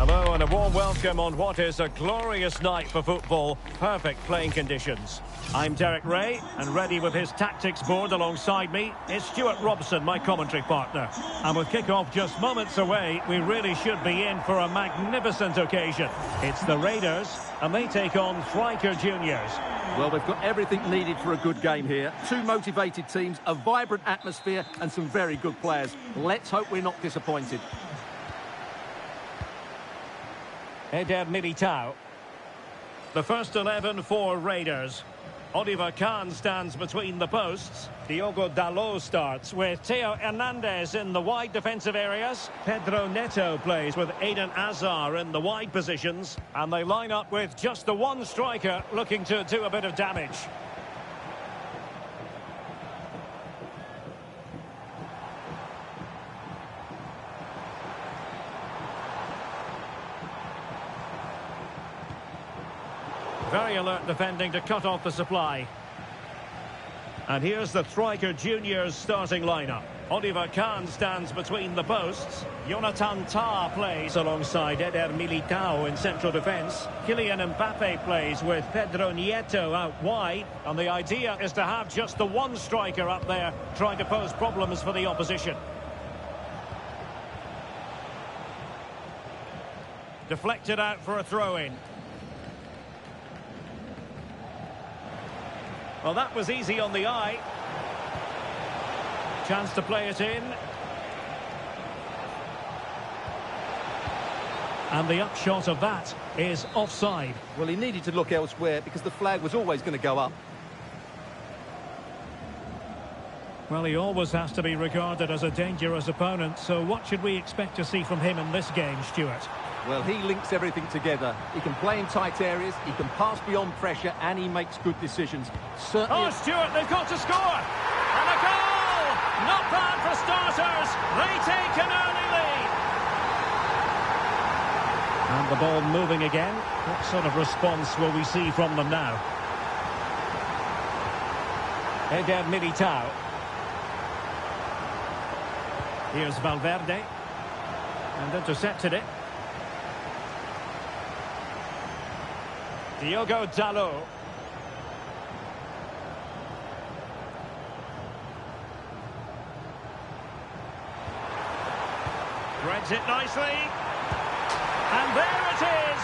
Hello and a warm welcome on what is a glorious night for football. Perfect playing conditions. I'm Derek Ray, and ready with his tactics board alongside me is Stuart Robson, my commentary partner. And with kick-off just moments away, we really should be in for a magnificent occasion. It's the Raiders, and they take on Striker Juniors. Well, they've got everything needed for a good game here. Two motivated teams, a vibrant atmosphere, and some very good players. Let's hope we're not disappointed. Eder Militao. The first 11 for Raiders. Oliver Kahn stands between the posts. Diogo Dalot starts with Theo Hernandez in the wide defensive areas. Pedro Neto plays with Eden Hazard in the wide positions. And they line up with just the one striker looking to do a bit of damage. Very alert defending to cut off the supply. And here's the Striker Juniors starting lineup. Oliver Kahn stands between the posts. Jonathan Tah plays alongside Eder Militao in central defence. Kylian Mbappe plays with Pedro Neto out wide. And the idea is to have just the one striker up there trying to pose problems for the opposition. Deflected out for a throw-in. Well, that was easy on the eye. Chance to play it in. And the upshot of that is offside. Well, he needed to look elsewhere because the flag was always going to go up. Well, he always has to be regarded as a dangerous opponent, so what should we expect to see from him in this game, Stuart? Well, he links everything together. He can play in tight areas, he can pass beyond pressure, and he makes good decisions. Certainly. Oh, Stuart, they've got to score! And a goal! Not bad for starters. They take an early lead. And the ball moving again. What sort of response will we see from them now? Eder Militao. Here's Valverde. And intercepted it. Diogo Dalot. Threads it nicely. And there it is.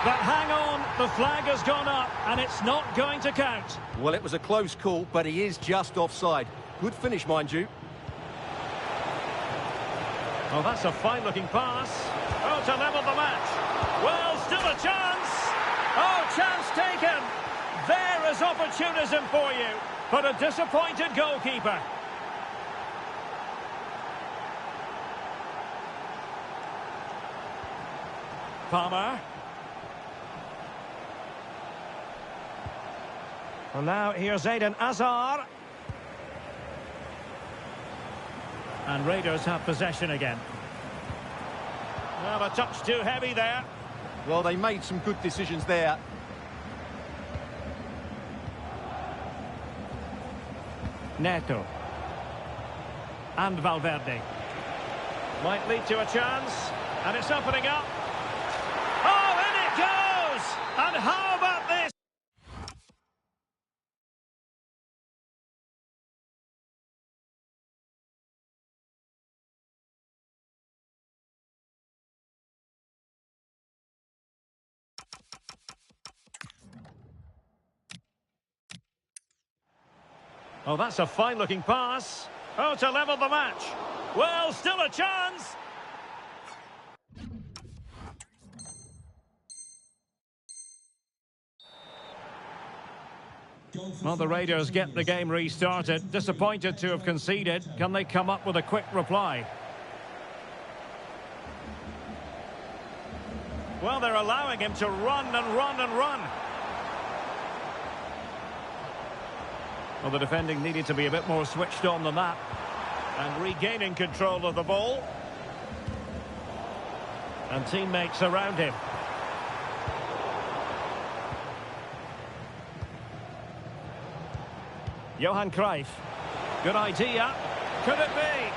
But hang on, the flag has gone up and it's not going to count. Well, it was a close call, but he is just offside. Good finish, mind you. Oh, that's a fine-looking pass. Oh, to level the match. Well, still a chance. Oh, chance taken. There is opportunism for you. But a disappointed goalkeeper. Palmer. Well, now here's Eden Hazard. And Raiders have possession again. Well, a touch too heavy there. Well, they made some good decisions there. Neto. And Valverde. Might lead to a chance. And it's opening up. Oh, in it goes! And how about this? Oh, that's a fine-looking pass. Oh, to level the match. Well, still a chance. Well, the Raiders get the game restarted. Disappointed to have conceded. Can they come up with a quick reply? Well, they're allowing him to run and run and run. Well, the defending needed to be a bit more switched on than that. And regaining control of the ball. And teammates around him. Johan Cruyff. Good idea. Could it be?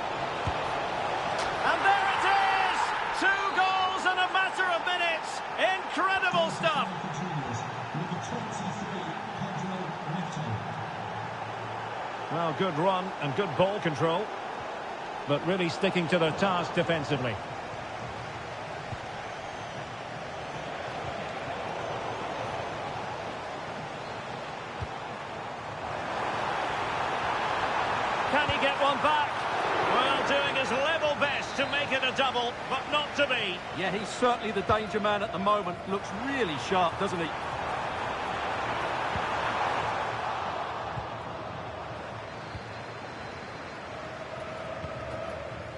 And there it is! 2 goals and a matter of good run and good ball control, but really sticking to their task defensively. Can he get one back? Well, doing his level best to make it a double, but not to be. Yeah, he's certainly the danger man at the moment. Looks really sharp, doesn't he?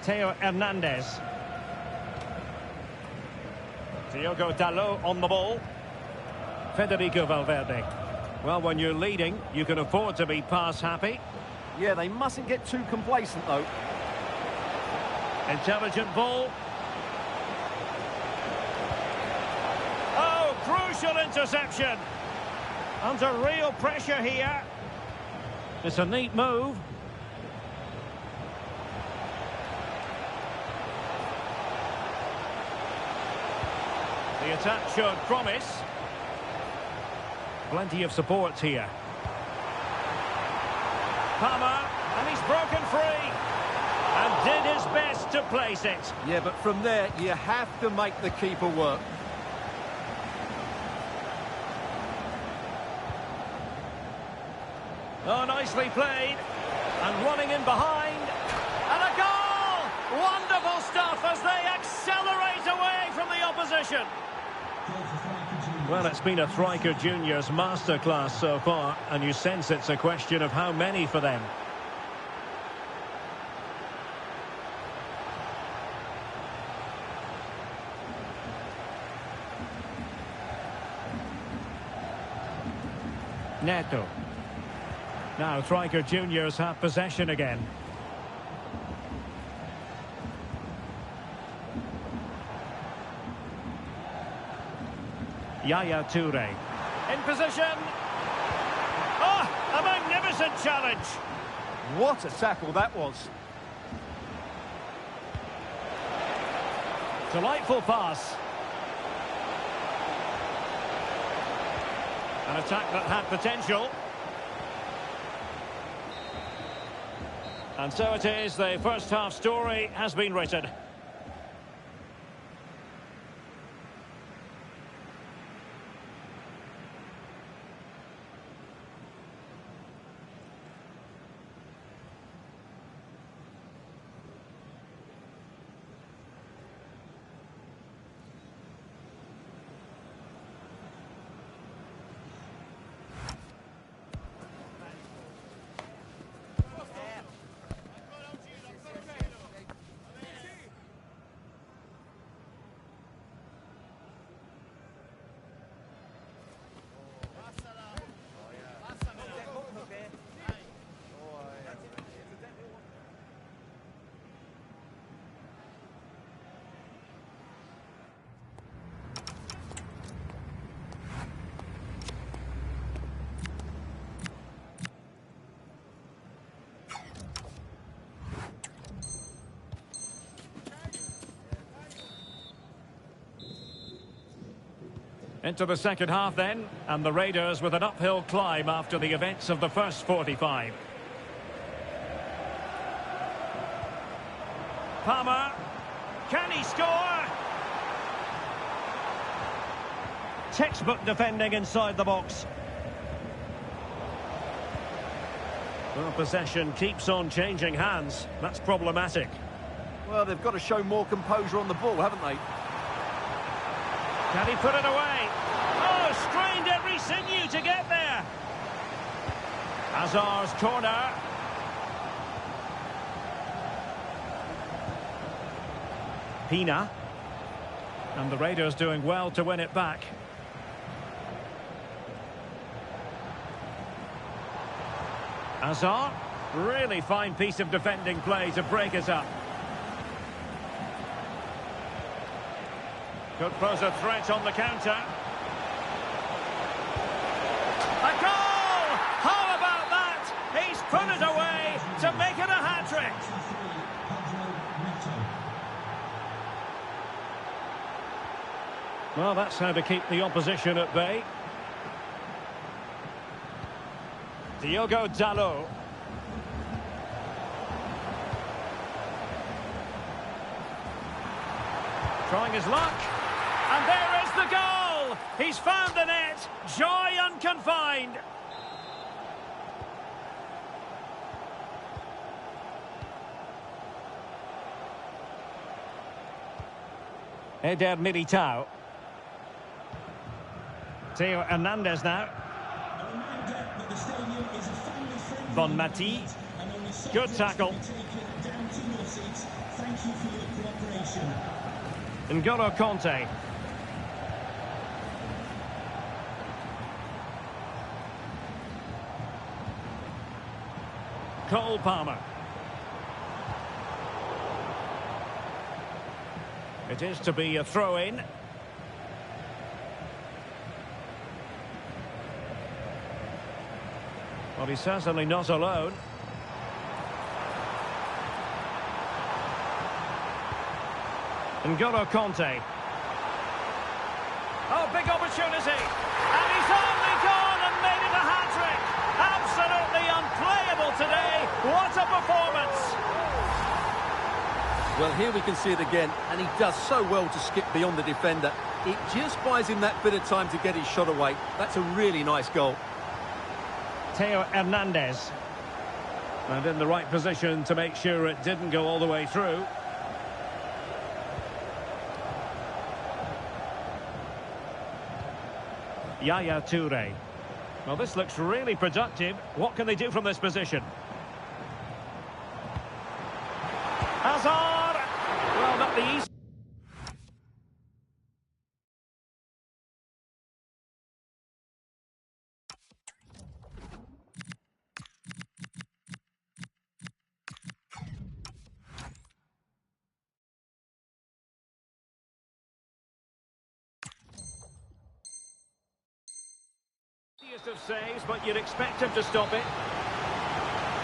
Theo Hernandez. Diogo Dalot on the ball. Federico Valverde. Well, when you're leading, you can afford to be pass happy. Yeah, they mustn't get too complacent, though. Intelligent ball. Oh, crucial interception. Under real pressure here. It's a neat move. The attack showed promise. Plenty of support here. Palmer, and he's broken free. And did his best to place it. Yeah, but from there, you have to make the keeper work. Oh, nicely played. And running in behind. And a goal! Wonderful stuff as they accelerate away from the opposition. Well, it's been a Thriker Juniors masterclass so far, and you sense it's a question of how many for them. Neto. Now Thriker Juniors have possession again. Yaya Toure. In position. Oh, a magnificent challenge. What a tackle that was. Delightful pass. An attack that had potential. And so it is, the first half story has been written. Into the second half then, and the Raiders with an uphill climb after the events of the first 45. Palmer, can he score? Textbook defending inside the box. Well, possession keeps on changing hands. That's problematic. Well, they've got to show more composure on the ball, haven't they? Can he put it away? Oh, strained every sinew to get there. Hazard's corner. Pina. And the Raiders doing well to win it back. Hazard. Really fine piece of defending play to break us up. Could pose a threat on the counter. A goal! How about that? He's put it away to make it a hat-trick. Well, that's how to keep the opposition at bay. Diogo Dalot. Trying his luck. And there is the goal! He's found the net. Joy unconfined. Eder Militao. Theo Hernandez now. Bon Mati. Good tackle. N'Golo Conte. Cole Palmer. It is to be a throw-in. Well, he's certainly not alone. N'Golo Conte. Oh, big opportunity. And he's only gone and made it a hat-trick. Absolutely unplayable today. What a performance. Well, here we can see it again, and he does so well to skip beyond the defender. It just buys him that bit of time to get his shot away. That's a really nice goal. Theo Hernandez. And in the right position to make sure it didn't go all the way through. Yaya Toure. Well, this looks really productive. What can they do from this position? Hazard! Well, not the easy. Of saves, but you'd expect him to stop it.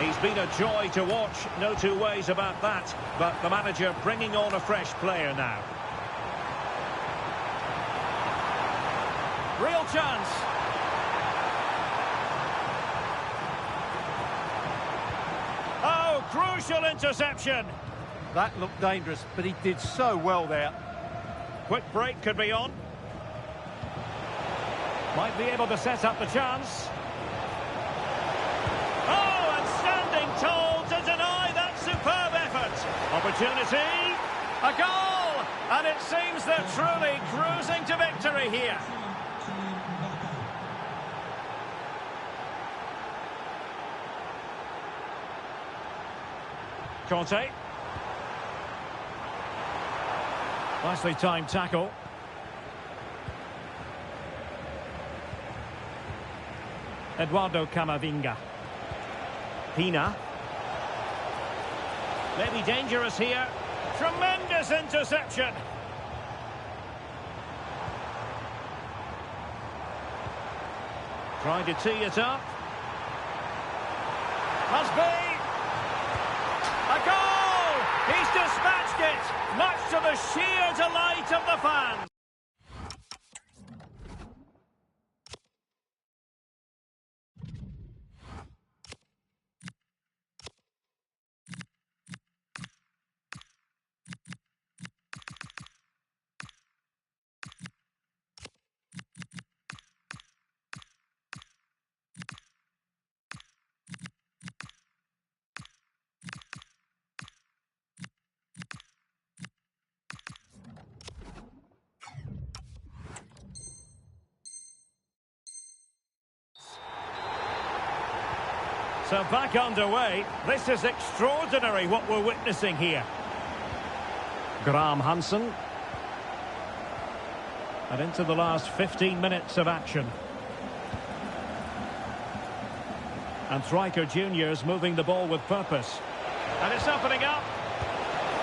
He's been a joy to watch, no two ways about that. But the manager bringing on a fresh player now. Real chance. Oh, crucial interception. That looked dangerous, but he did so well there. Quick break could be on. Might be able to set up the chance. Oh, and standing tall to deny that superb effort. Opportunity. A goal! And it seems they're truly cruising to victory here. Conte. Nicely timed tackle. Eduardo Camavinga. Pina. Maybe dangerous here. Tremendous interception. Trying to tee it up. Must be. A goal! He's dispatched it, much to the sheer delight of the fans. So back underway. This is extraordinary what we're witnessing here. Graham Hansen. And into the last 15 minutes of action. And Striker Juniors moving the ball with purpose. And it's opening up.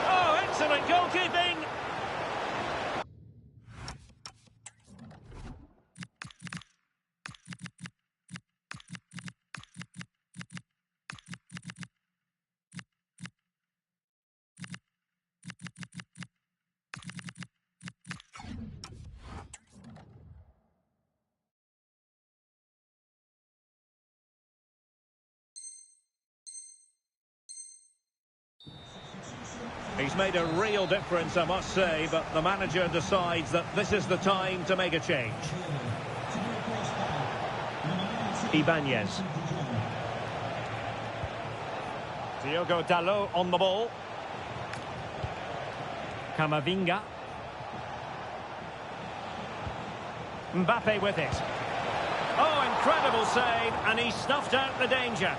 Oh, excellent goalkeeping. He's made a real difference, I must say, but the manager decides that this is the time to make a change. Ibanez. Diogo Dalot on the ball. Camavinga. Mbappe with it. Oh, incredible save, and he snuffed out the danger.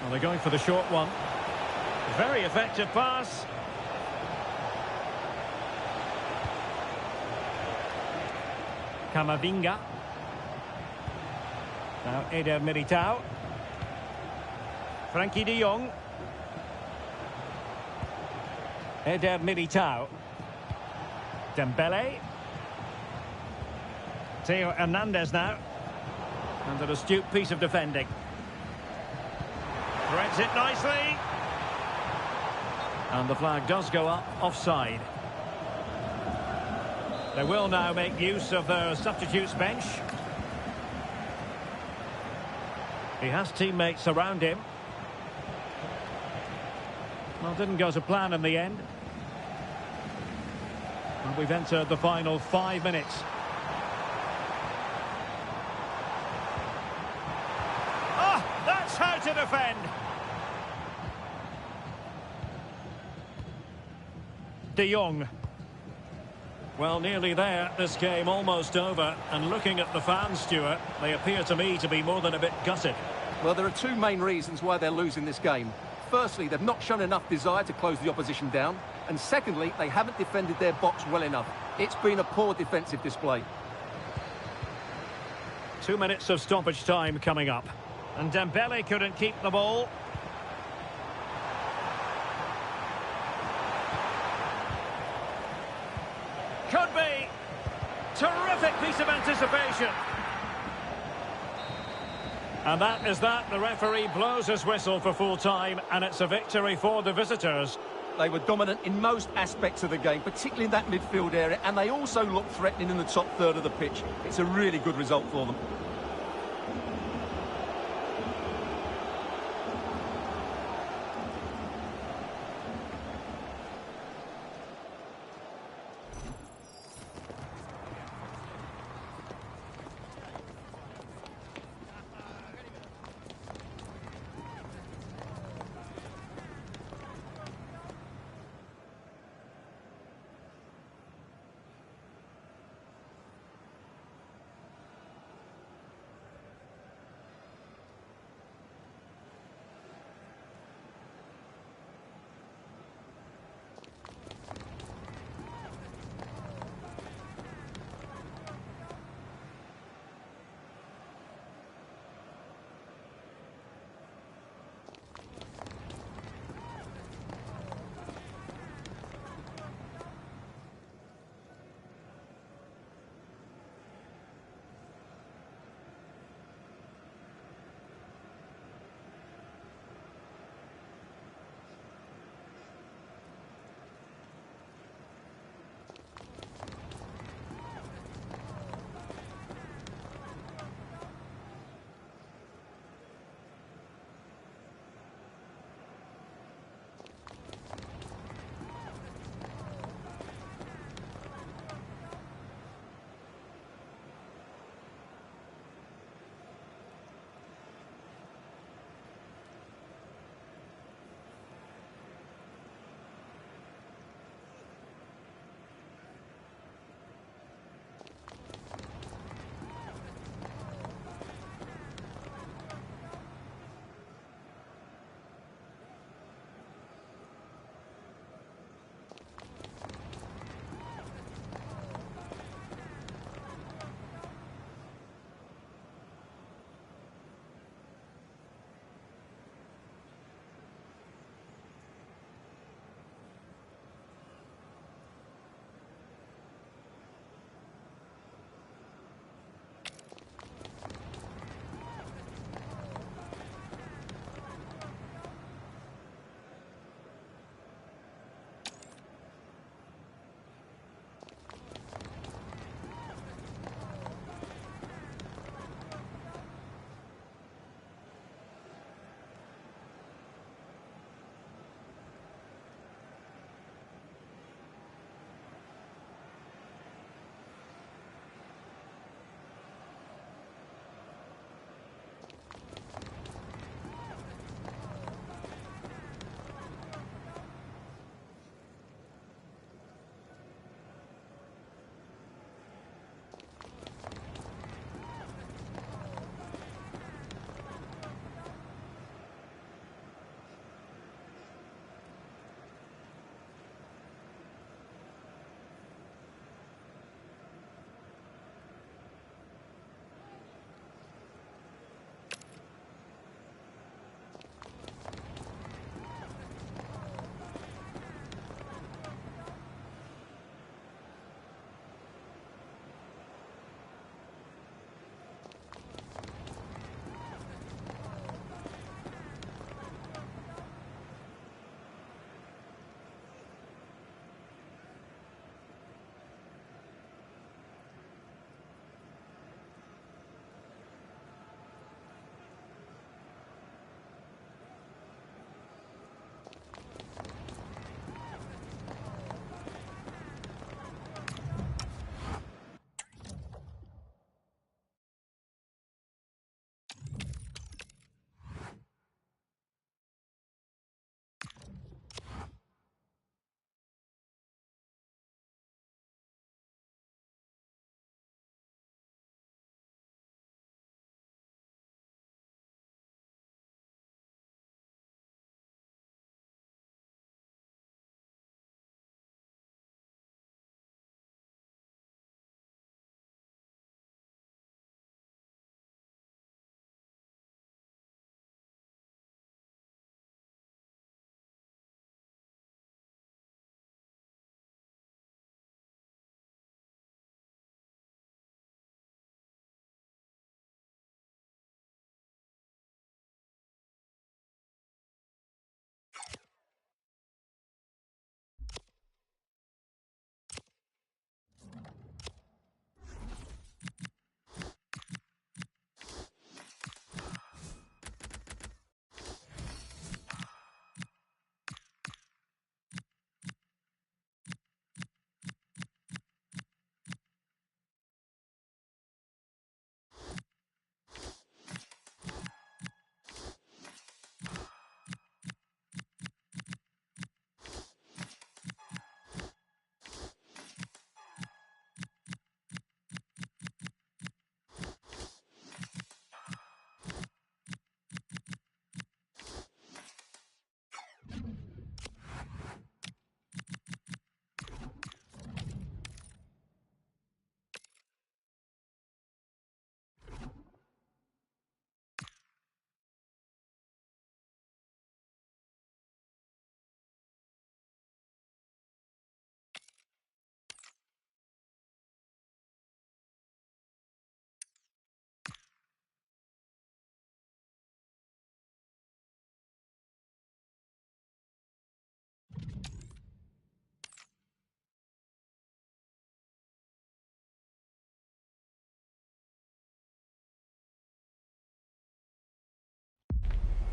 Well, they're going for the short one. Very effective pass. Camavinga. Now Eder Militao. Frankie de Jong. Eder Militao. Dembele. Theo Hernandez now. And an astute piece of defending. Threads it nicely. And the flag does go up, offside. They will now make use of their substitutes bench. He has teammates around him. Well, didn't go to plan in the end. And we've entered the final 5 minutes. Oh, that's how to defend. De Jong. Well, nearly there. This game almost over. And looking at the fans, Stuart, they appear to me to be more than a bit gutted. Well, there are two main reasons why they're losing this game. Firstly, they've not shown enough desire to close the opposition down. And secondly, they haven't defended their box well enough. It's been a poor defensive display. 2 minutes of stoppage time coming up. And Dembele couldn't keep the ball. Could be. Terrific piece of anticipation. And that is that. The referee blows his whistle for full time, and it's a victory for the visitors. They were dominant in most aspects of the game, particularly in that midfield area, and they also looked threatening in the top third of the pitch. It's a really good result for them.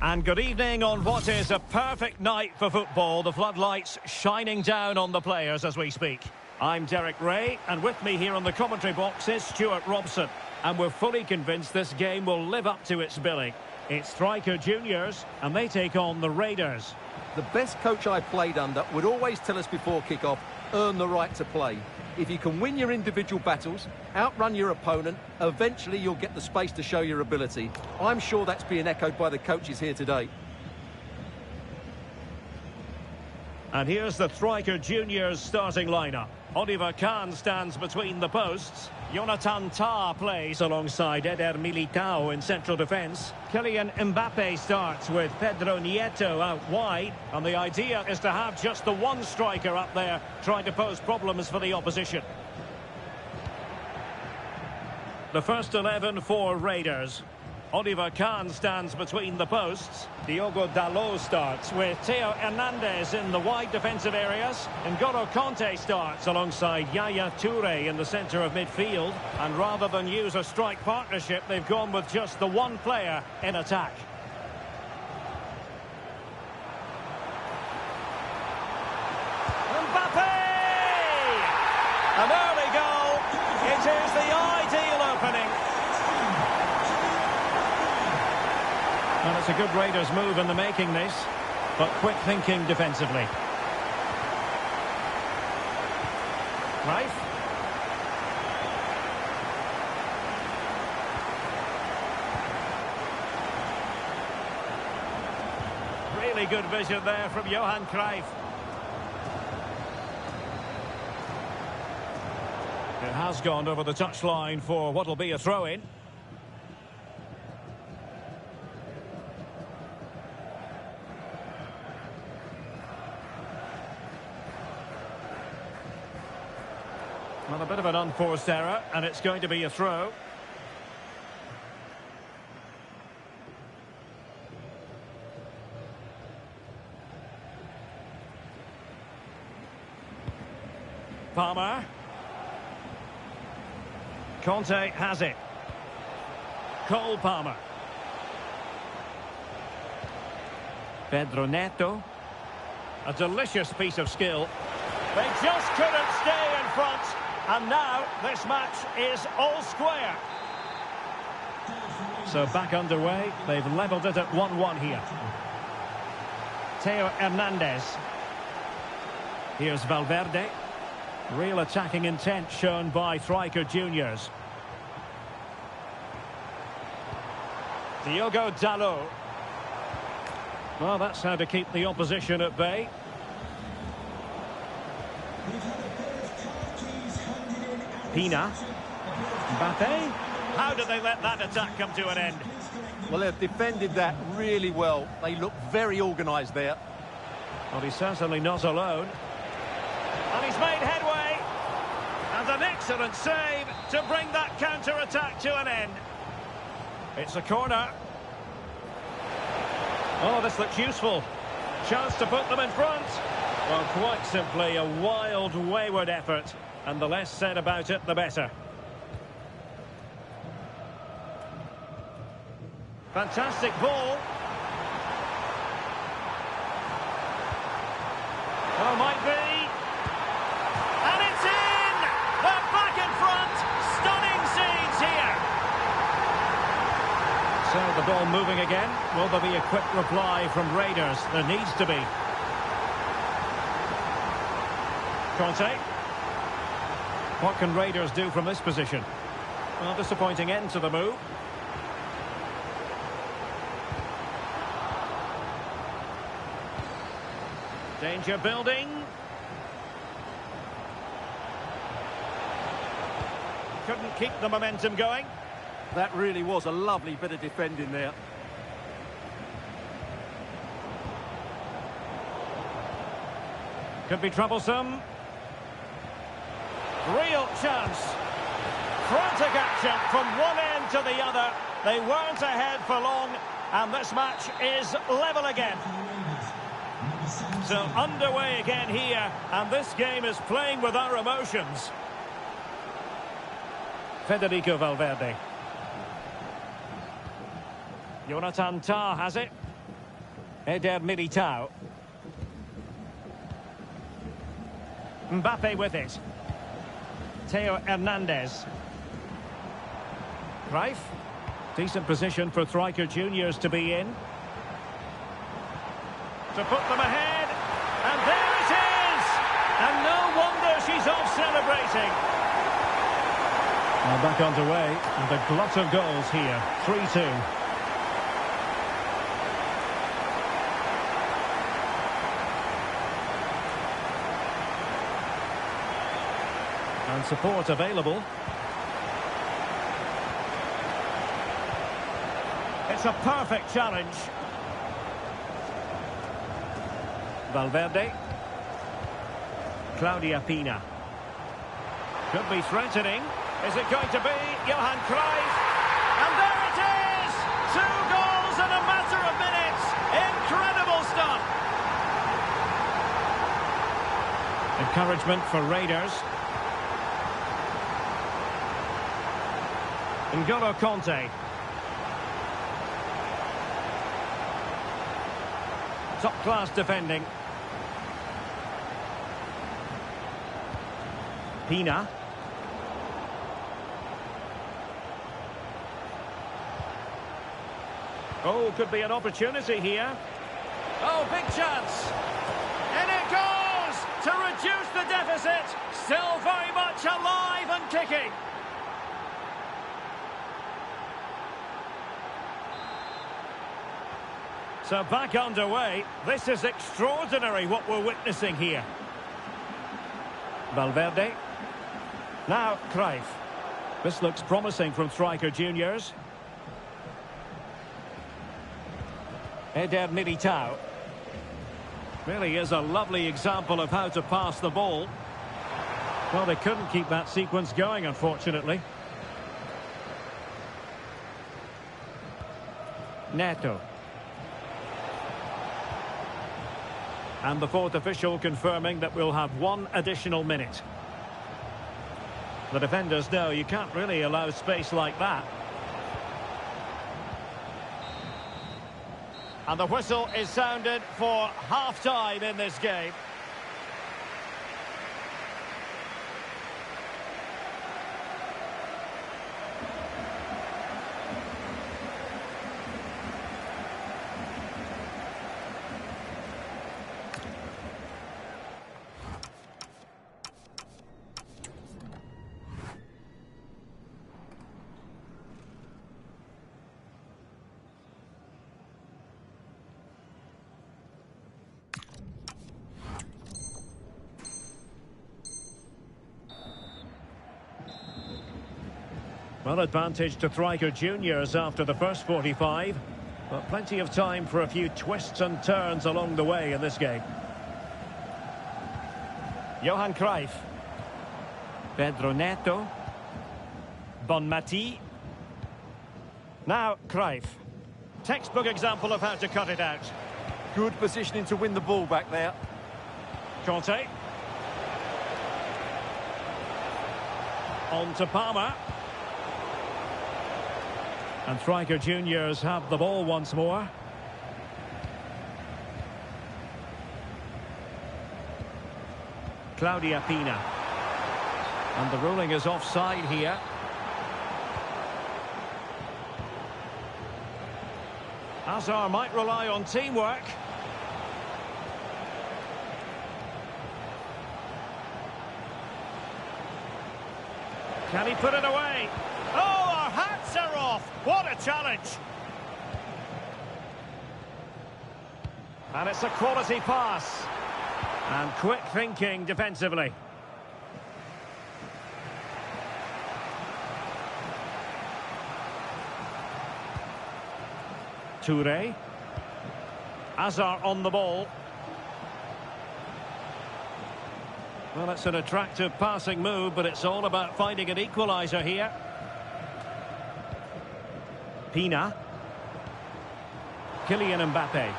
And good evening on what is a perfect night for football. The floodlights shining down on the players as we speak. I'm Derek Ray, and with me here on the commentary box is Stuart Robson. And we're fully convinced this game will live up to its billing. It's Striker Juniors, and they take on the Raiders. The best coach I played under would always tell us before kick-off, earn the right to play. If you can win your individual battles, outrun your opponent, eventually you'll get the space to show your ability. I'm sure that's being echoed by the coaches here today. And here's the Striker Juniors starting lineup. Oliver Kahn stands between the posts. Jonathan Tah plays alongside Eder Militao in central defence. Kylian Mbappe starts with Pedro Nieto out wide. And the idea is to have just the one striker up there trying to pose problems for the opposition. The first 11 for Raiders. Oliver Kahn stands between the posts. Diogo Dalot starts with Theo Hernandez in the wide defensive areas. N'Golo Conte starts alongside Yaya Toure in the centre of midfield. And rather than use a strike partnership, they've gone with just the one player in attack. Mbappe! An early goal. It is the ideal opening. And it's a good Raiders move in the making this, but quick thinking defensively. Right. Really good vision there from Johan Cruyff. It has gone over the touchline for what will be a throw-in. Well, a bit of an unforced error, and it's going to be a throw. Palmer. Conte has it. Cole Palmer. Pedro Neto. A delicious piece of skill. They just couldn't stay in front. And now, this match is all square. So back underway. They've levelled it at 1-1 here. Theo Hernandez. Here's Valverde. Real attacking intent shown by Striker Juniors. Diogo Dalot. Well, that's how to keep the opposition at bay. Pina. Mbappe. How did they let that attack come to an end? Well, they've defended that really well. They look very organised there. Well, he's certainly not alone. And he's made headway. And an excellent save to bring that counter-attack to an end. It's a corner. Oh, this looks useful. Chance to put them in front. Well, quite simply a wild, wayward effort. And the less said about it, the better. Fantastic ball. Oh, might be. And it's in! They're back in front. Stunning scenes here. So the ball moving again. Will there be a quick reply from Raiders? There needs to be. Conte. What can Raiders do from this position? Well, disappointing end to the move. Danger building. Couldn't keep the momentum going. That really was a lovely bit of defending there. Could be troublesome. Real chance. Frantic action from one end to the other. They weren't ahead for long, and this match is level again. So underway again here, and this game is playing with our emotions. Federico Valverde. Jonathan Tah has it. Eder Militao. Mbappe with it. Theo Hernandez. Cruyff. Decent position for striker juniors to be in. To put them ahead. And there it is! And no wonder she's off celebrating. Now back underway. And a glut of goals here. 3-2. And support available. It's a perfect challenge. Valverde. Claudia Pina. Could be threatening. Is it going to be Johan Cruyff? And there it is! 2 goals in a matter of minutes. Incredible stuff. Encouragement for Raiders. N'Golo Kanté. Top-class defending. Pina. Oh, could be an opportunity here. Oh, big chance. And it goes to reduce the deficit. Still very much alive and kicking. So back underway. This is extraordinary what we're witnessing here. Valverde. Now Cruyff. This looks promising from striker juniors. Eder Militao. Really is a lovely example of how to pass the ball. Well, they couldn't keep that sequence going, unfortunately. Neto. And the fourth official confirming that we'll have 1 additional minute. The defenders know you can't really allow space like that. And the whistle is sounded for half-time in this game. Well, advantage to striker juniors after the first 45. But plenty of time for a few twists and turns along the way in this game. Johan Cruyff. Pedro Neto. Bonmati. Now Cruyff. Textbook example of how to cut it out. Good positioning to win the ball back there. Kanté. On to Palmer. And striker juniors have the ball once more. Claudia Pina. And the ruling is offside here. Hazard might rely on teamwork. Can he put it away? Oh, our hats are off. What a challenge. And it's a quality pass. And quick thinking defensively. Touré. Hazard on the ball. Well, it's an attractive passing move, but it's all about finding an equaliser here. Pina. Kylian Mbappe.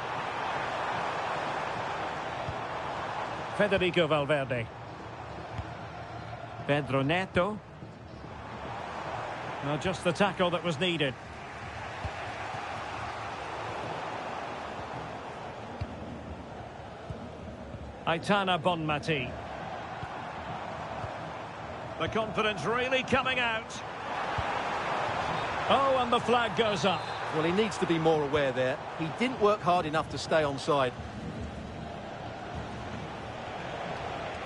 Federico Valverde. Pedro Neto. Well, just the tackle that was needed. Aitana Bonmati. The confidence really coming out. Oh, and the flag goes up. Well, he needs to be more aware there. He didn't work hard enough to stay onside.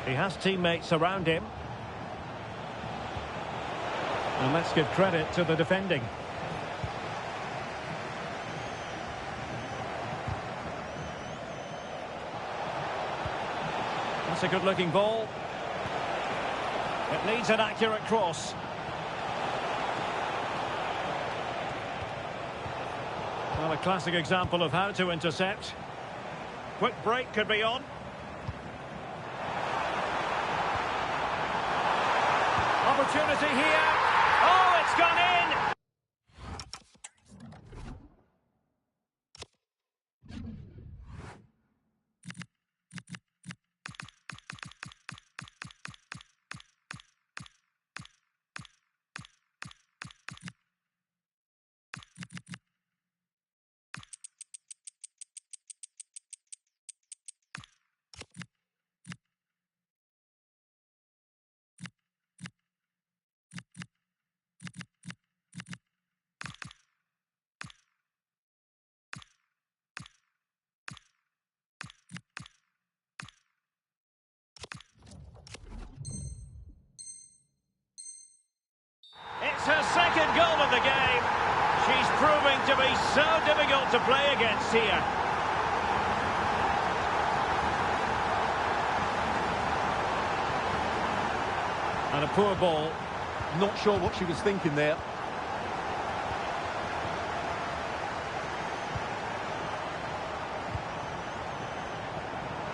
He has teammates around him. And let's give credit to the defending. That's a good-looking ball. It needs an accurate cross. Well, a classic example of how to intercept. Quick break could be on. Opportunity here. Oh, it's gone in. It's her second goal of the game. She's proving to be so difficult to play against here. And a poor ball. Not sure what she was thinking there.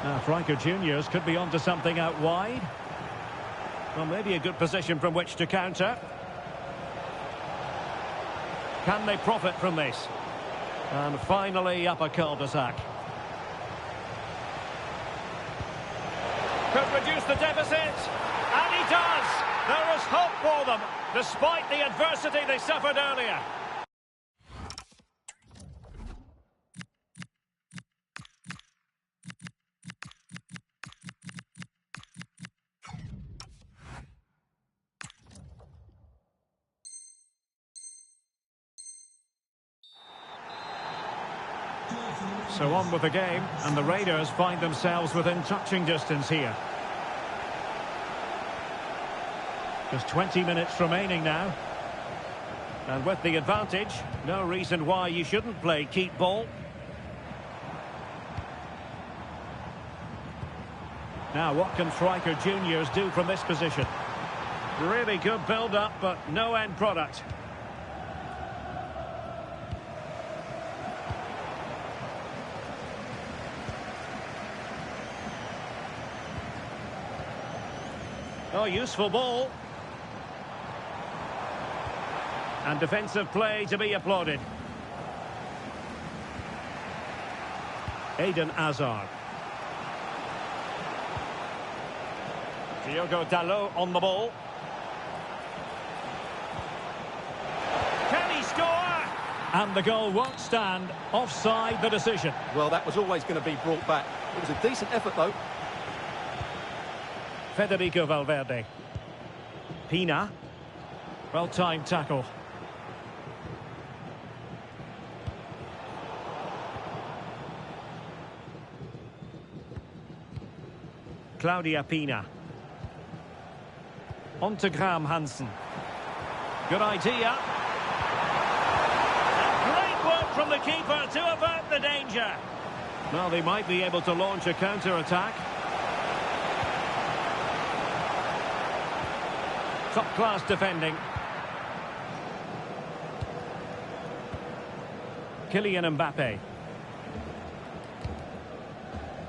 Now, Franco Juniors could be onto something out wide. Well, maybe a good position from which to counter. Can they profit from this? And finally up a cul-de-sac. Could reduce the deficit. And he does! There is hope for them, despite the adversity they suffered earlier. So on with the game, and the Raiders find themselves within touching distance here. Just 20 minutes remaining now. And with the advantage, no reason why you shouldn't play keep ball. Now, what can Striker Juniors do from this position? Really good build-up, but no end product. Oh, useful ball. And defensive play to be applauded. Eden Hazard. Diogo Dalot on the ball. Can he score? And the goal won't stand. Offside the decision. Well, that was always going to be brought back. It was a decent effort, though. Federico Valverde. Pina. Well-timed tackle. Claudia Pina. On to Graham Hansen. Good idea. And great work from the keeper to avert the danger. Well, they might be able to launch a counter-attack. Top-class defending. Kylian Mbappe.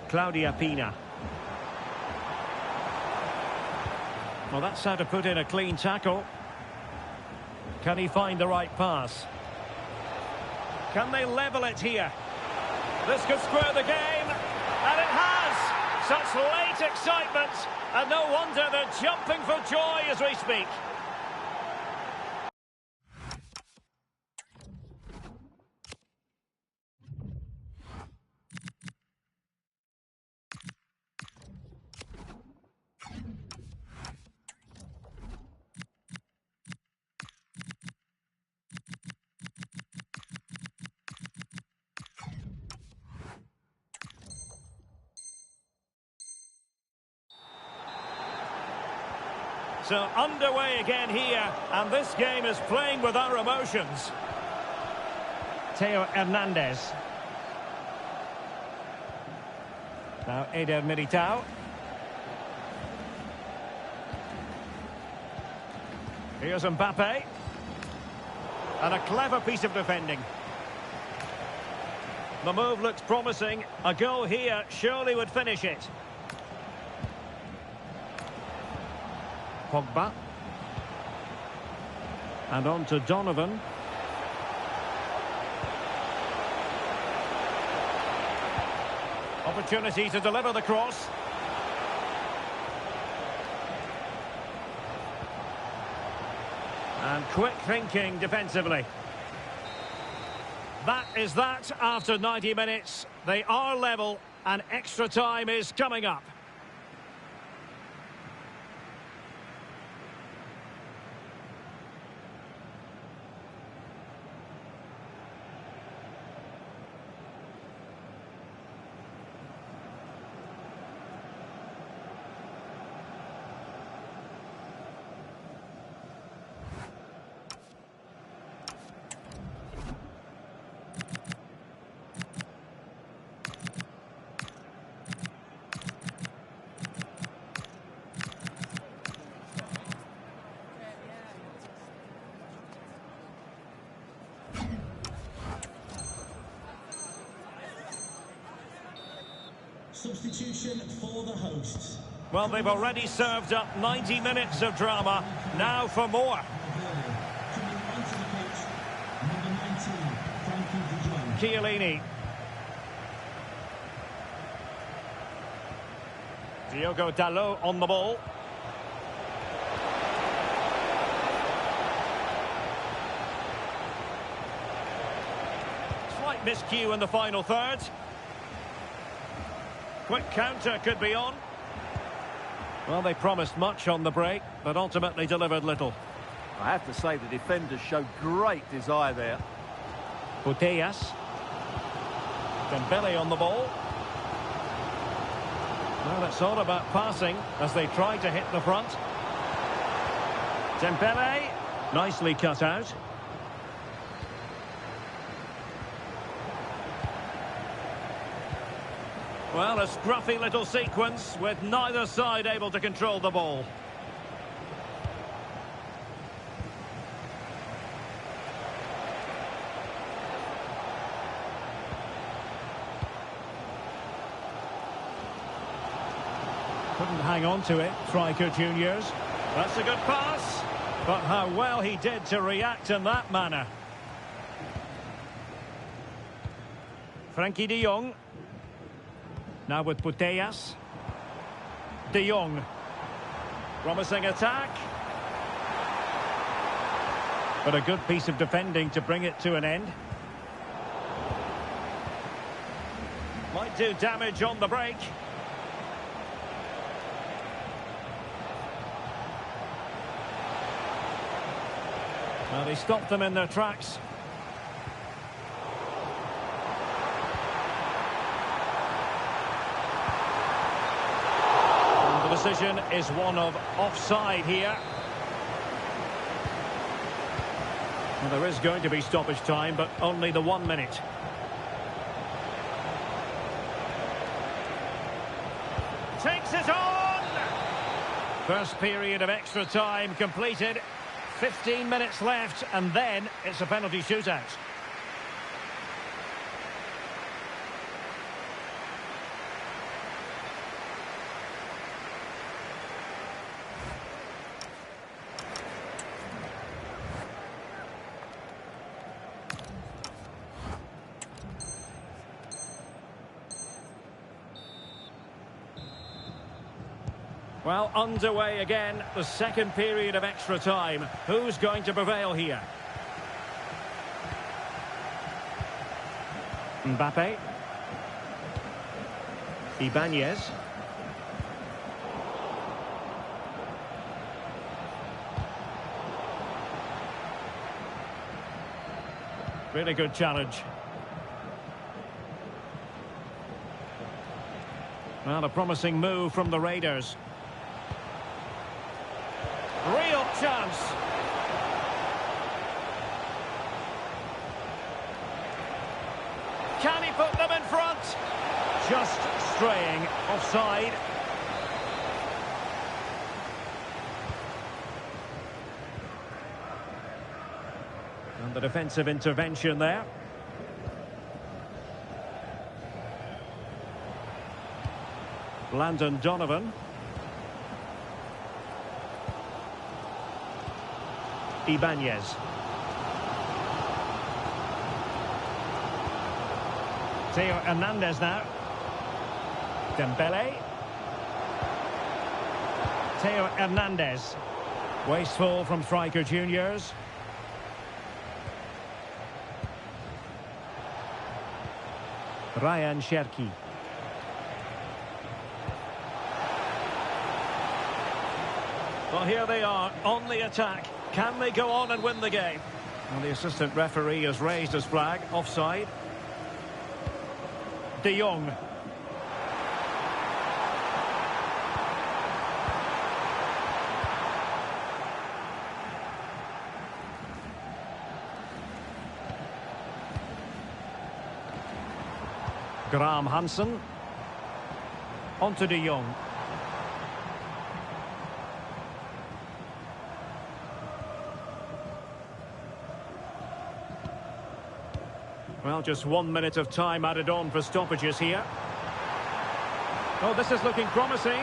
Claudia Pina. Well, that's how to put in a clean tackle. Can he find the right pass? Can they level it here? This could square the game. And it has! Such late excitement, and no wonder they're jumping for joy as we speak. So underway again here, and this game is playing with our emotions. Theo Hernandez. Now Eder Militao. Here's Mbappe. And a clever piece of defending. The move looks promising. A goal here surely would finish it. Pogba. And on to Donovan. Opportunity to deliver the cross. And quick thinking defensively. That is that after 90 minutes. They are level and extra time is coming up. Substitution for the hosts. Well, they've already served up 90 minutes of drama. Now for more. Coming onto the pitch, number 19, Frankie de Jong. Chiellini. Diogo Dalot on the ball. Slight miscue in the final third. Quick counter could be on. Well, they promised much on the break, but ultimately delivered little. I have to say the defenders showed great desire there. Putellas. Dembele on the ball. Well, it's all about passing as they try to hit the front. Dembele, nicely cut out. Well, a scruffy little sequence with neither side able to control the ball. Couldn't hang on to it, Striker Juniors. That's a good pass, but how well he did to react in that manner. Frankie de Jong. Now with Putellas. De Jong. Promising attack. But a good piece of defending to bring it to an end. Might do damage on the break. Well, he stopped them in their tracks. Decision is one of offside here. Well, there is going to be stoppage time, but only the 1 minute. Takes it on! First period of extra time completed. 15 minutes left, and then it's a penalty shootout. Well, underway again, the second period of extra time. Who's going to prevail here? Mbappe. Ibanez. Really good challenge. Well, a promising move from the Raiders. Real chance. Can he put them in front? Just straying offside. And the defensive intervention there. Landon Donovan. Ibanez. Theo Hernandez now. Dembele. Theo Hernandez. Wasteful from striker juniors. Ryan Cherki. Well, here they are on the attack. Can they go on and win the game? Well, the assistant referee has raised his flag. Offside. De Jong. Graham Hansen. On to De Jong. Well, just 1 minute of time added on for stoppages here. Oh, this is looking promising.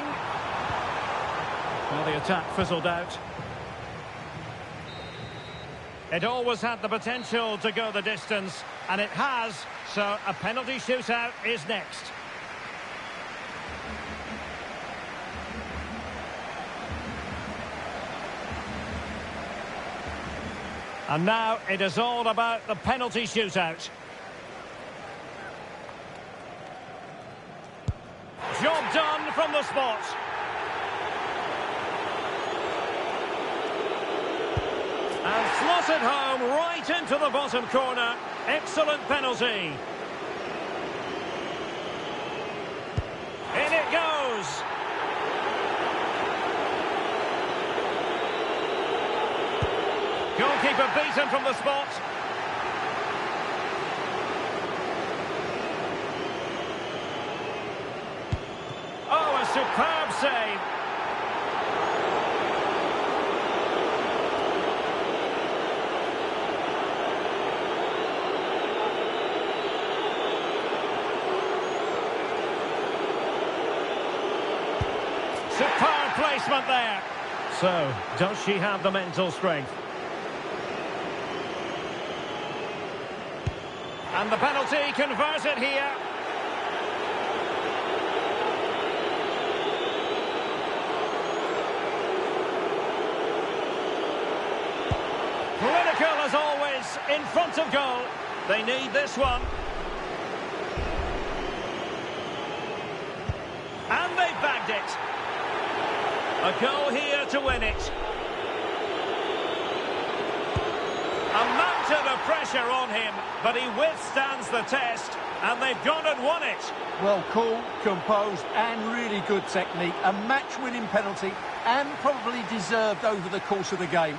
Well, the attack fizzled out. It always had the potential to go the distance, and it has, so a penalty shootout is next. And now it is all about the penalty shootout. Job done from the spot. And slotted home right into the bottom corner. Excellent penalty. In it goes. Goalkeeper beaten from the spot. Oh, a superb save. Superb placement there. So, does she have the mental strength? And the penalty converted here. Clinical as always, in front of goal. They need this one. And they bagged it. A goal here to win it. A mountain of pressure on him, but he withstands the test, and they've gone and won it. Well, cool, composed, and really good technique. A match-winning penalty, and probably deserved over the course of the game.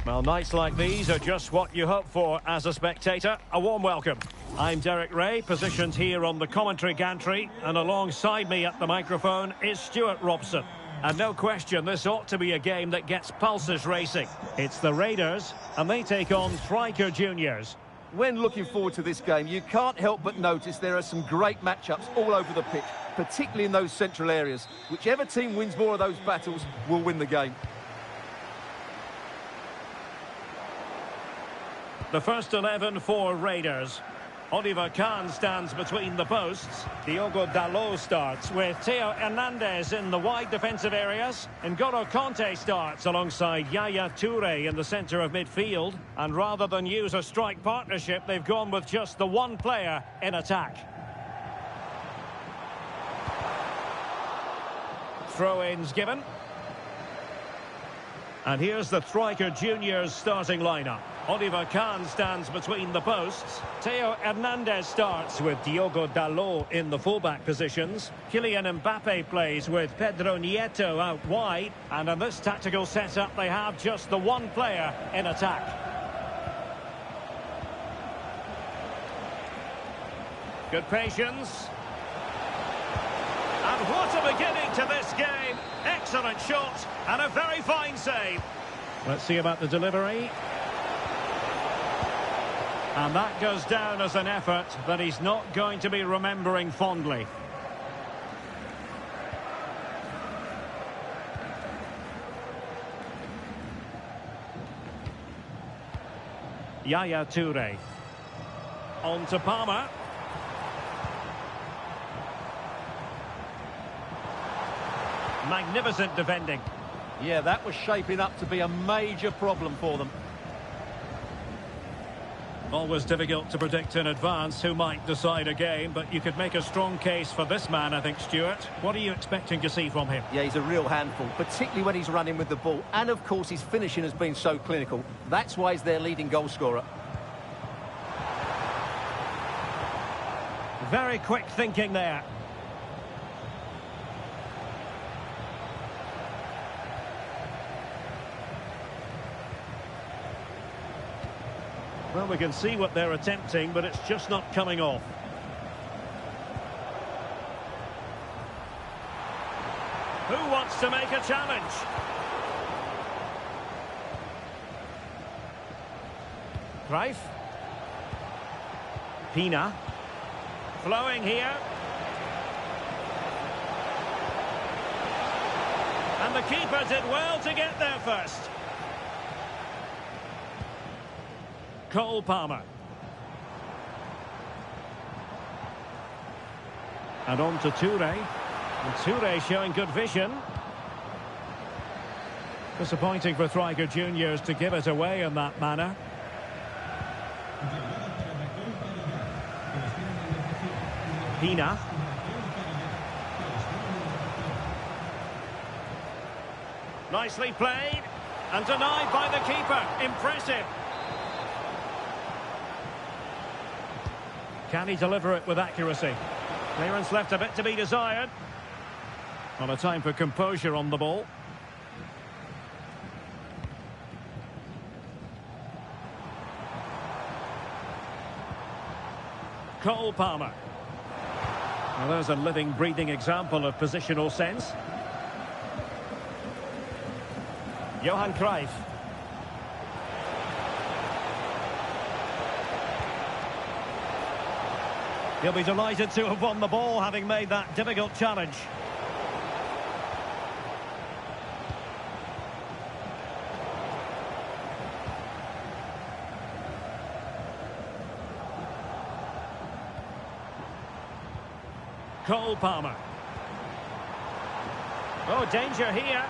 Well, nights like these are just what you hope for as a spectator. A warm welcome. I'm Derek Ray, positioned here on the commentary gantry, and alongside me at the microphone is Stuart Robson. And no question, this ought to be a game that gets pulses racing. It's the Raiders, and they take on Striker Juniors. When looking forward to this game, you can't help but notice there are some great matchups all over the pitch, particularly in those central areas. Whichever team wins more of those battles will win the game. The first 11 for Raiders. Oliver Kahn stands between the posts. Diogo Dalot starts with Theo Hernandez in the wide defensive areas. N'Golo Conte starts alongside Yaya Toure in the centre of midfield. And rather than use a strike partnership, they've gone with just the one player in attack. Throw-ins given. And here's the Striker Juniors starting lineup. Oliver Kahn stands between the posts. Theo Hernandez starts with Diogo Dalot in the fullback positions. Kylian Mbappe plays with Pedro Nieto out wide. And in this tactical setup, they have just the one player in attack. Good patience. And what a beginning to this game. Excellent shot and a very fine save. Let's see about the delivery. And that goes down as an effort that he's not going to be remembering fondly. Yaya Toure. On to Palmer. Magnificent defending. Yeah, that was shaping up to be a major problem for them. Always difficult to predict in advance who might decide a game, but you could make a strong case for this man, I think, Stuart. What are you expecting to see from him? Yeah, he's a real handful, particularly when he's running with the ball. And, of course, his finishing has been so clinical. That's why he's their leading goal scorer. Very quick thinking there. Well, we can see what they're attempting, but it's just not coming off. Who wants to make a challenge? Cruyff. Pina. Flowing here. And the keeper did well to get there first. Cole Palmer. And on to Toure. And Toure showing good vision. Disappointing for Striker Juniors to give it away in that manner. Pina. Nicely played. And denied by the keeper. Impressive. Can he deliver it with accuracy? Clearance left a bit to be desired. Well, a time for composure on the ball. Cole Palmer. Well, there's a living, breathing example of positional sense. Johan Cruyff. He'll be delighted to have won the ball, having made that difficult challenge. Cole Palmer. Oh, danger here.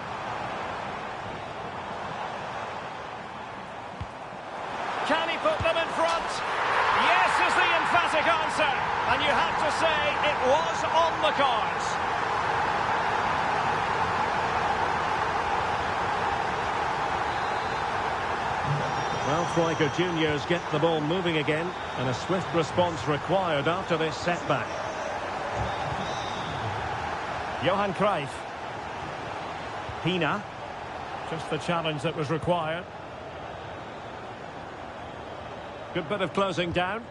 Can he put them in front? Yes is the emphatic answer. And you have to say it was on the cards. Well, Striker Juniors get the ball moving again, and a swift response required after this setback. Johan Cruyff. Pina. Just the challenge that was required. Good bit of closing down.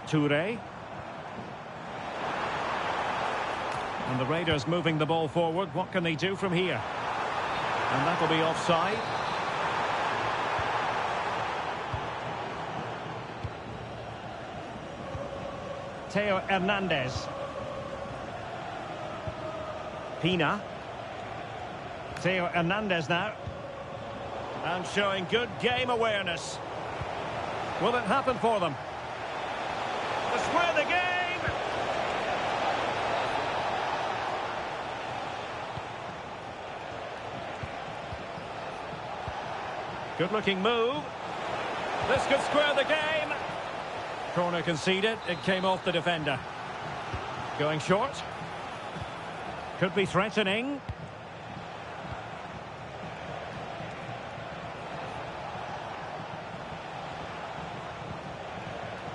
Toure. And the Raiders moving the ball forward. What can they do from here? And that'll be offside. Theo Hernandez. Pina. Theo Hernandez now. And showing good game awareness. Will it happen for them? To square the game! Good-looking move. This could square the game. Corner conceded. It came off the defender. Going short. Could be threatening.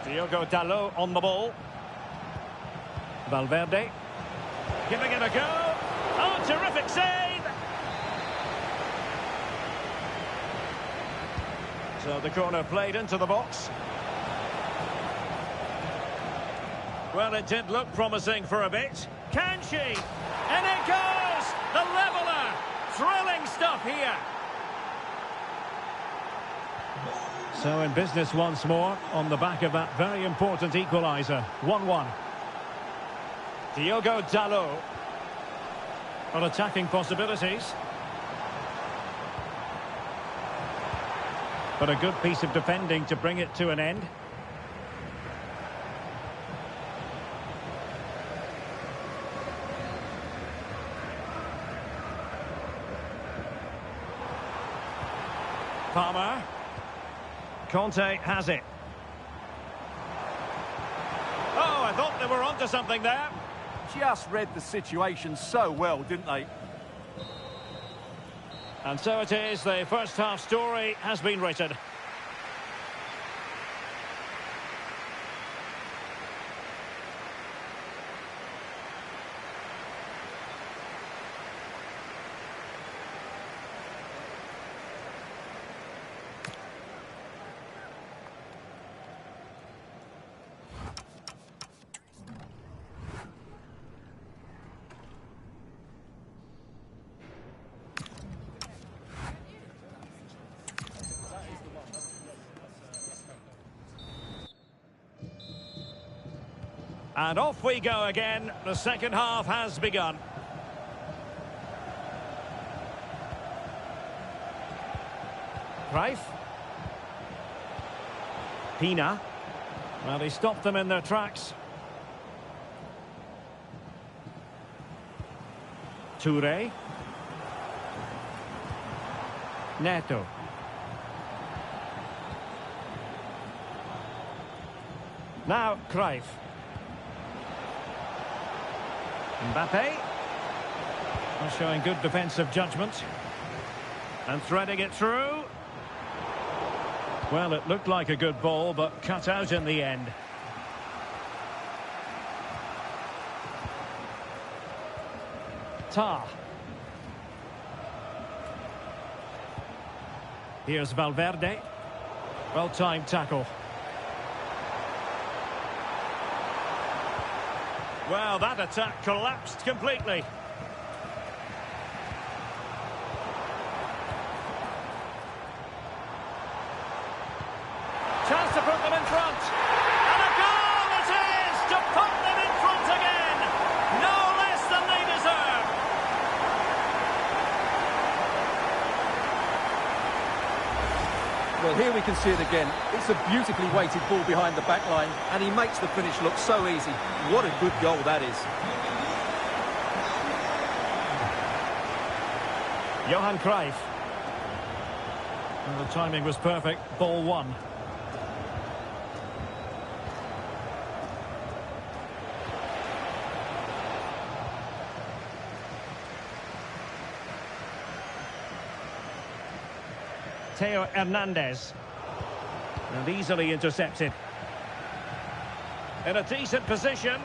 Diogo Dalot on the ball. Valverde. Giving it a go. Oh, terrific save! So the corner played into the box. Well, it did look promising for a bit. Can she? And it goes! The leveller! Thrilling stuff here. So in business once more on the back of that very important equaliser. 1-1. Diogo Dalot. On attacking possibilities. But a good piece of defending to bring it to an end. Palmer. Conte has it. Oh, I thought they were onto something there. Just read the situation so well, didn't they? And so it is, the first half story has been written. And off we go again. The second half has begun. Cruyff. Pina. Well, he stopped them in their tracks. Toure. Neto. Now Cruyff. Mbappe. Showing good defensive judgment. And threading it through. Well, it looked like a good ball, but cut out in the end. Tah. Here's Valverde. Well-timed tackle. Well, that attack collapsed completely. Chance to put them in front. And a goal it is to put them in front again. No less than they deserve. Well, here we can see it again. It's a beautifully weighted ball behind the back line, and he makes the finish look so easy. What a good goal that is. Johan Cruyff. And the timing was perfect. Ball one. Theo Hernandez. And easily intercepted. In a decent position.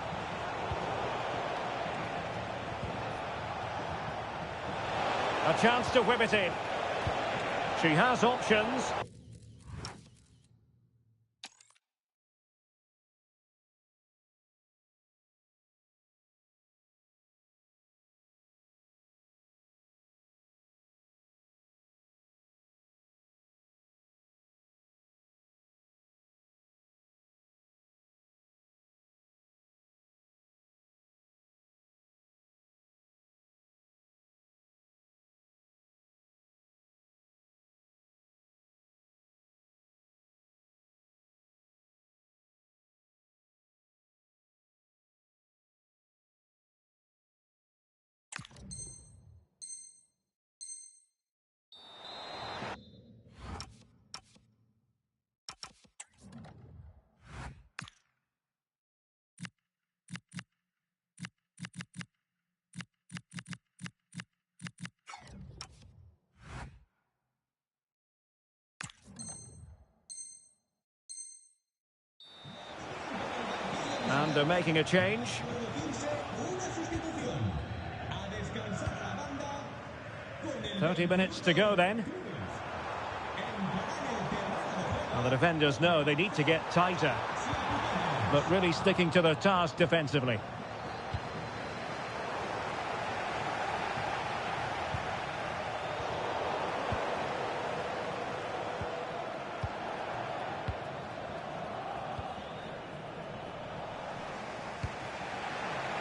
A chance to whip it in. She has options. And they're making a change. Una sustitución. A descansar la banda con el 30 minutes to go then. Well, the defenders know they need to get tighter, but really sticking to their task defensively.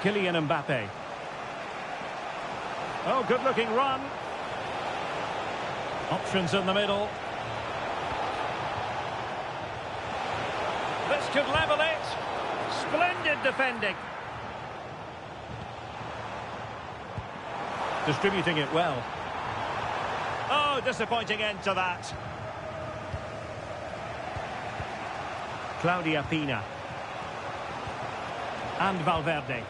Kylian Mbappe. Oh, good-looking run. Options in the middle. This could level it. Splendid defending. Distributing it well. Oh, disappointing end to that. Claudia Pina. And Valverde.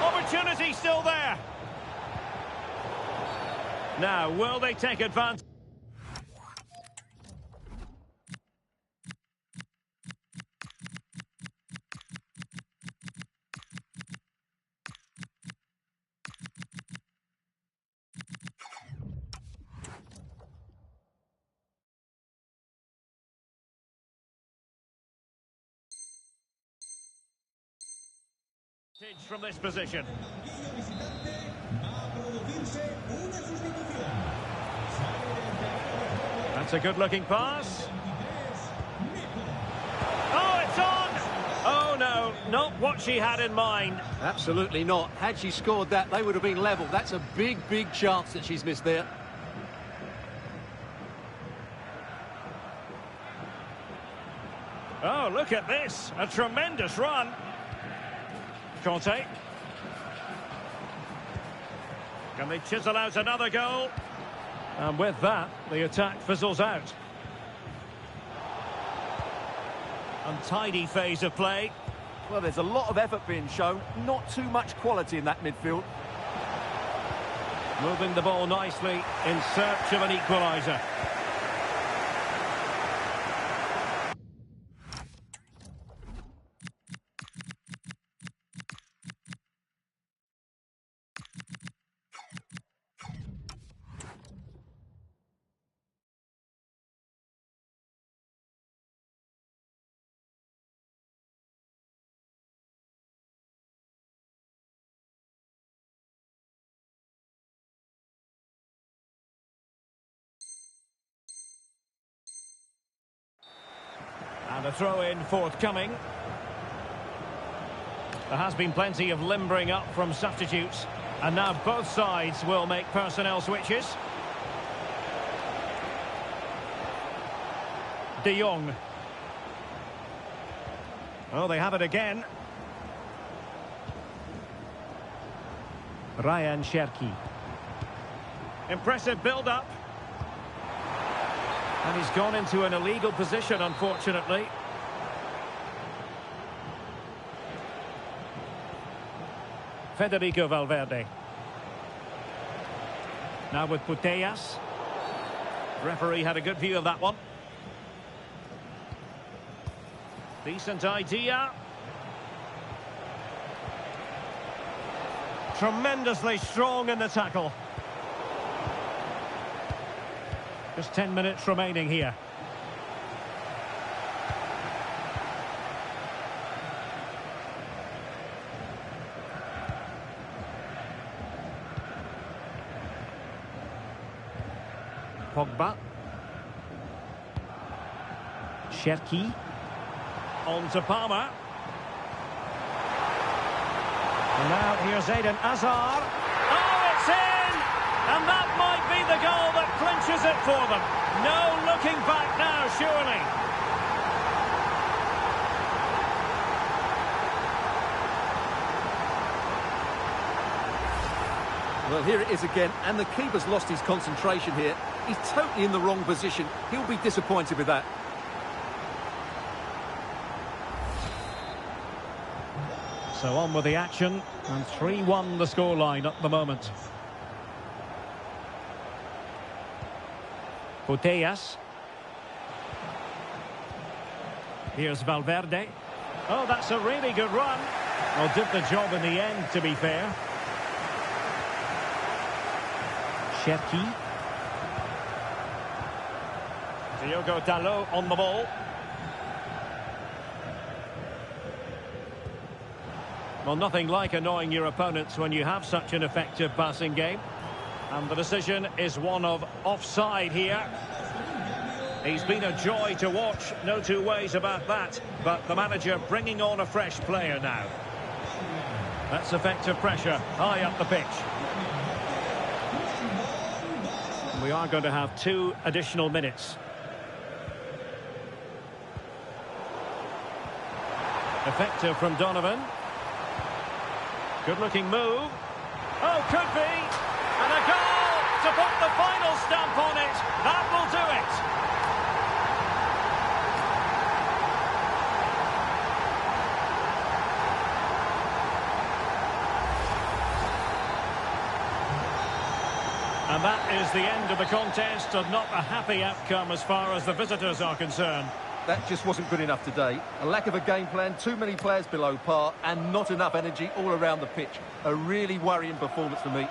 Opportunity still there. Now, will they take advantage? From this position. That's a good-looking pass. Oh, it's on! Oh, no, not what she had in mind. Absolutely not. Had she scored that, they would have been level. That's a big, big chance that she's missed there. Oh, look at this. A tremendous run. Conte. Can they chisel out another goal? And with that, the attack fizzles out. Untidy phase of play. Well, there's a lot of effort being shown, not too much quality in that midfield. Moving the ball nicely in search of an equaliser. And a throw-in forthcoming. There has been plenty of limbering up from substitutes. And now both sides will make personnel switches. De Jong. Oh, they have it again. Ryan Cherki. Impressive build-up. And he's gone into an illegal position, unfortunately. Federico Valverde. Now with Putellas. Referee had a good view of that one. Decent idea. Tremendously strong in the tackle. Just 10 minutes remaining here. Pogba. Cherki. On to Palmer. And now here's Eden Hazard. Oh, it's in! And that might be the goal that clinches it for them. No looking back now, surely. Well, here it is again, and the keeper's lost his concentration here. He's totally in the wrong position. He'll be disappointed with that. So on with the action, and 3-1 the scoreline at the moment. Putellas. Here's Valverde. Oh, that's a really good run. Well, did the job in the end, to be fair. Cherki. Diogo Dalot on the ball. Well, nothing like annoying your opponents when you have such an effective passing game. And the decision is one of offside here. He's been a joy to watch, no two ways about that. But the manager bringing on a fresh player now. That's effective pressure high up the pitch. We are going to have 2 additional minutes. Effective from Donovan. Good looking move. Oh, could be. And a goal to put the final stamp on it. That will do it. And that is the end of the contest, and not a happy outcome as far as the visitors are concerned. That just wasn't good enough today. A lack of a game plan, too many players below par, and not enough energy all around the pitch. A really worrying performance for me.